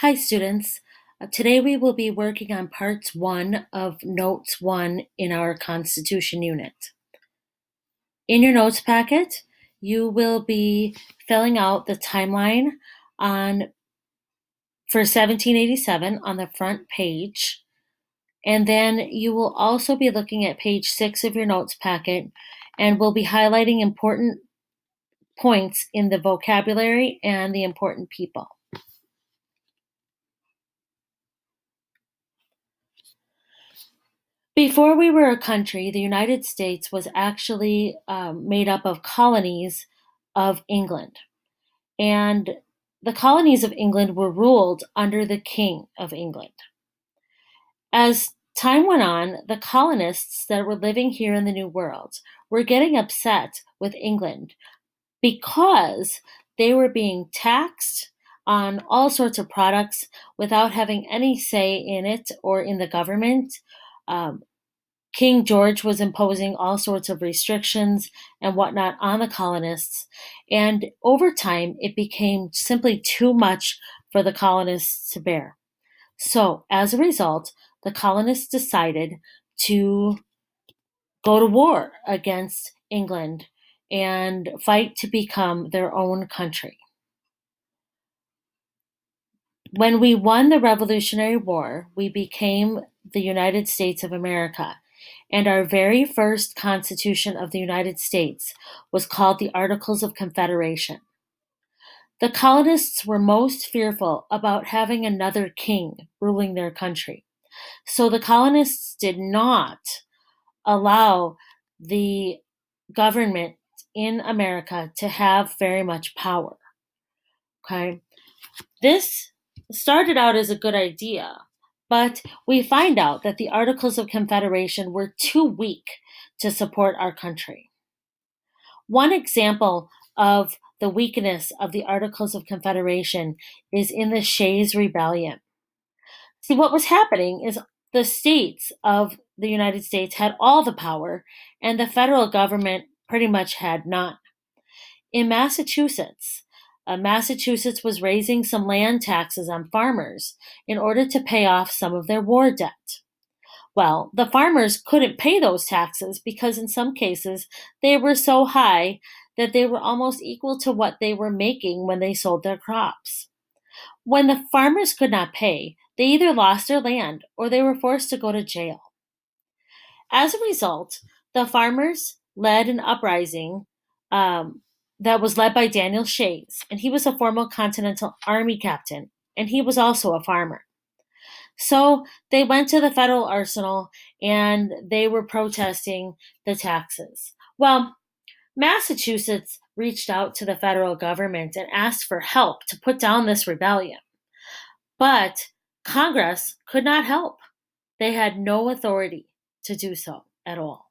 Hi, students. Today we will be working on parts 1 of notes 1 in our Constitution unit. In your notes packet, you will be filling out the timeline for 1787 on the front page. And then you will also be looking at page 6 of your notes packet and we'll be highlighting important points in the vocabulary and the important people. Before we were a country, the United States was actually made up of colonies of England. And the colonies of England were ruled under the King of England. As time went on, the colonists that were living here in the New World were getting upset with England because they were being taxed on all sorts of products without having any say in it or in the government. King George was imposing all sorts of restrictions and whatnot on the colonists. And over time, it became simply too much for the colonists to bear. So, as a result, the colonists decided to go to war against England and fight to become their own country. When we won the Revolutionary War, we became the United States of America. And our very first Constitution of the United States was called the Articles of Confederation. The colonists were most fearful about having another king ruling their country. So the colonists did not allow the government in America to have very much power. Okay? This started out as a good idea, but we find out that the Articles of Confederation were too weak to support our country. One example of the weakness of the Articles of Confederation is in the Shays Rebellion. See, what was happening is the states of the United States had all the power, and the federal government pretty much had none. In Massachusetts, Massachusetts was raising some land taxes on farmers in order to pay off some of their war debt. Well, the farmers couldn't pay those taxes because in some cases they were so high that they were almost equal to what they were making when they sold their crops. When the farmers could not pay, they either lost their land or they were forced to go to jail. As a result, the farmers led an uprising that was led by Daniel Shays, and he was a former Continental Army captain, and he was also a farmer. So they went to the federal arsenal and they were protesting the taxes. Well, Massachusetts reached out to the federal government and asked for help to put down this rebellion. But Congress could not help. They had no authority to do so at all.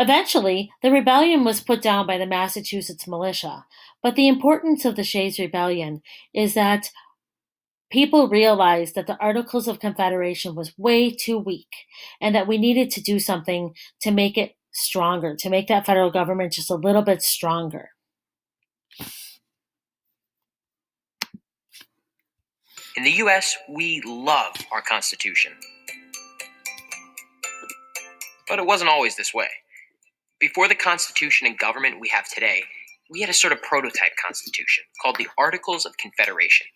Eventually, the rebellion was put down by the Massachusetts militia, but the importance of the Shays Rebellion is that people realized that the Articles of Confederation was way too weak and that we needed to do something to make it stronger, to make that federal government just a little bit stronger. In the US, we love our Constitution. But it wasn't always this way. Before the Constitution and government we have today, we had a sort of prototype constitution called the Articles of Confederation,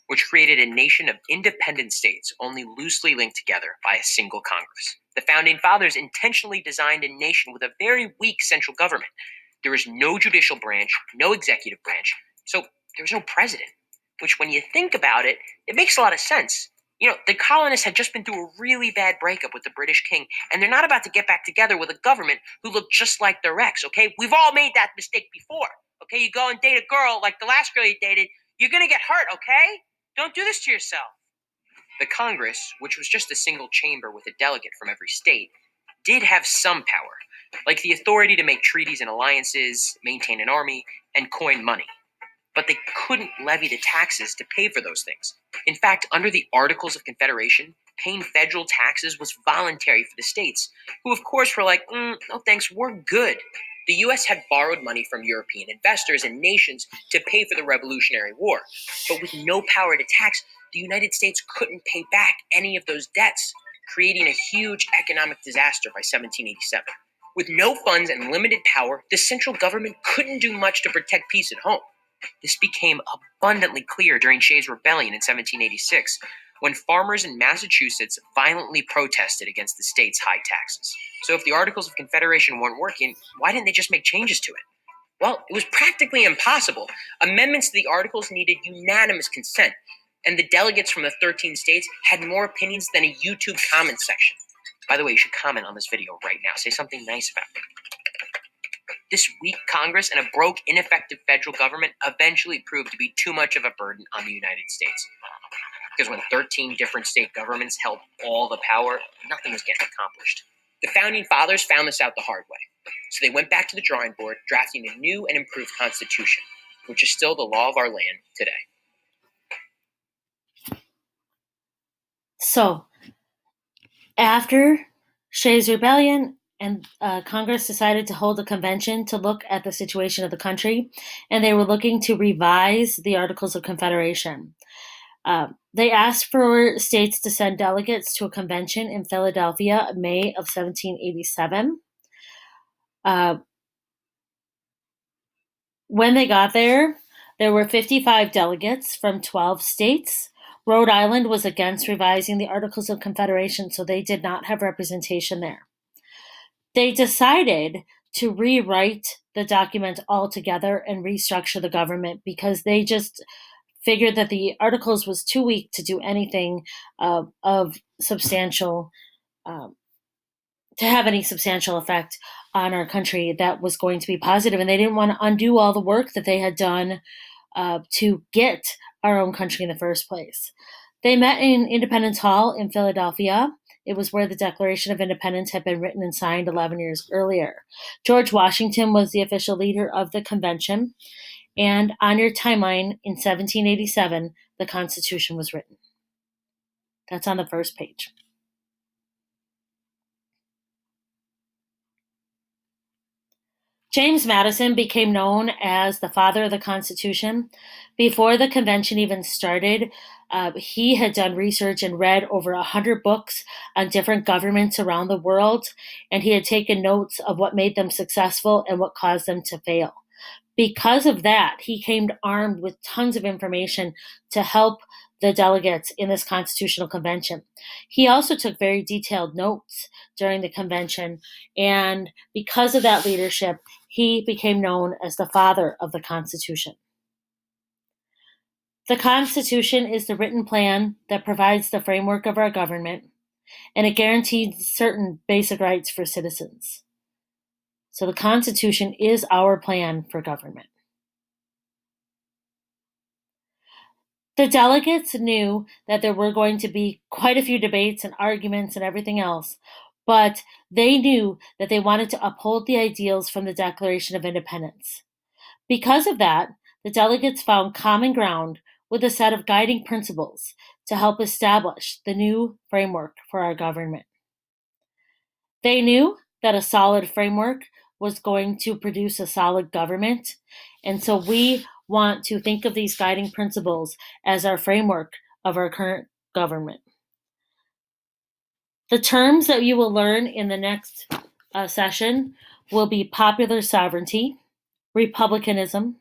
which created a nation of independent states only loosely linked together by a single Congress. The Founding Fathers intentionally designed a nation with a very weak central government. There was no judicial branch, no executive branch, so there was no president, which when you think about it, it makes a lot of sense. You know, the colonists had just been through a really bad breakup with the British king, and they're not about to get back together with a government who looked just like their ex, okay? We've all made that mistake before, okay? You go and date a girl like the last girl you dated, you're gonna get hurt, okay? Don't do this to yourself. The Congress, which was just a single chamber with a delegate from every state, did have some power, like the authority to make treaties and alliances, maintain an army, and coin money. But they couldn't levy the taxes to pay for those things. In fact, under the Articles of Confederation, paying federal taxes was voluntary for the states, who of course were like, no thanks, we're good. The US had borrowed money from European investors and nations to pay for the Revolutionary War, but with no power to tax, the United States couldn't pay back any of those debts, creating a huge economic disaster by 1787. With no funds and limited power, the central government couldn't do much to protect peace at home. This became abundantly clear during Shays' Rebellion in 1786, when farmers in Massachusetts violently protested against the state's high taxes. So if the Articles of Confederation weren't working, why didn't they just make changes to it? Well, it was practically impossible. Amendments to the Articles needed unanimous consent, and the delegates from the 13 states had more opinions than a YouTube comment section. By the way, you should comment on this video right now. Say something nice about me. This weak Congress and a broke, ineffective federal government eventually proved to be too much of a burden on the United States. Because when 13 different state governments held all the power, nothing was getting accomplished. The Founding Fathers found this out the hard way. So they went back to the drawing board, drafting a new and improved Constitution, which is still the law of our land today. So, after Shays' Rebellion, and Congress decided to hold a convention to look at the situation of the country, and they were looking to revise the Articles of Confederation. They asked for states to send delegates to a convention in Philadelphia in May of 1787. When they got there were 55 delegates from 12 states. Rhode Island was against revising the Articles of Confederation, so they did not have representation there. They decided to rewrite the document altogether and restructure the government because they just figured that the Articles was too weak to do anything of substantial, to have any substantial effect on our country that was going to be positive, and they didn't want to undo all the work that they had done to get our own country in the first place. They met in Independence Hall in Philadelphia. It was where the Declaration of Independence had been written and signed 11 years earlier. George Washington was the official leader of the convention, and on your timeline in 1787, the Constitution was written. That's on the first page. James Madison became known as the father of the Constitution. Before the convention even started, he had done research and read over 100 books on different governments around the world, and he had taken notes of what made them successful and what caused them to fail. Because of that, he came armed with tons of information to help the delegates in this constitutional convention. He also took very detailed notes during the convention, and because of that leadership, he became known as the father of the Constitution. The Constitution is the written plan that provides the framework of our government, and it guarantees certain basic rights for citizens. So the Constitution is our plan for government. The delegates knew that there were going to be quite a few debates and arguments and everything else, but they knew that they wanted to uphold the ideals from the Declaration of Independence. Because of that, the delegates found common ground with a set of guiding principles to help establish the new framework for our government. They knew that a solid framework was going to produce a solid government, and so we want to think of these guiding principles as our framework of our current government. The terms that you will learn in the next session will be popular sovereignty, republicanism,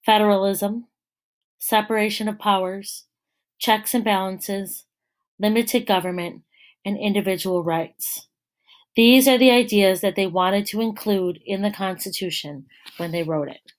federalism, separation of powers, checks and balances, limited government, and individual rights. These are the ideas that they wanted to include in the Constitution when they wrote it.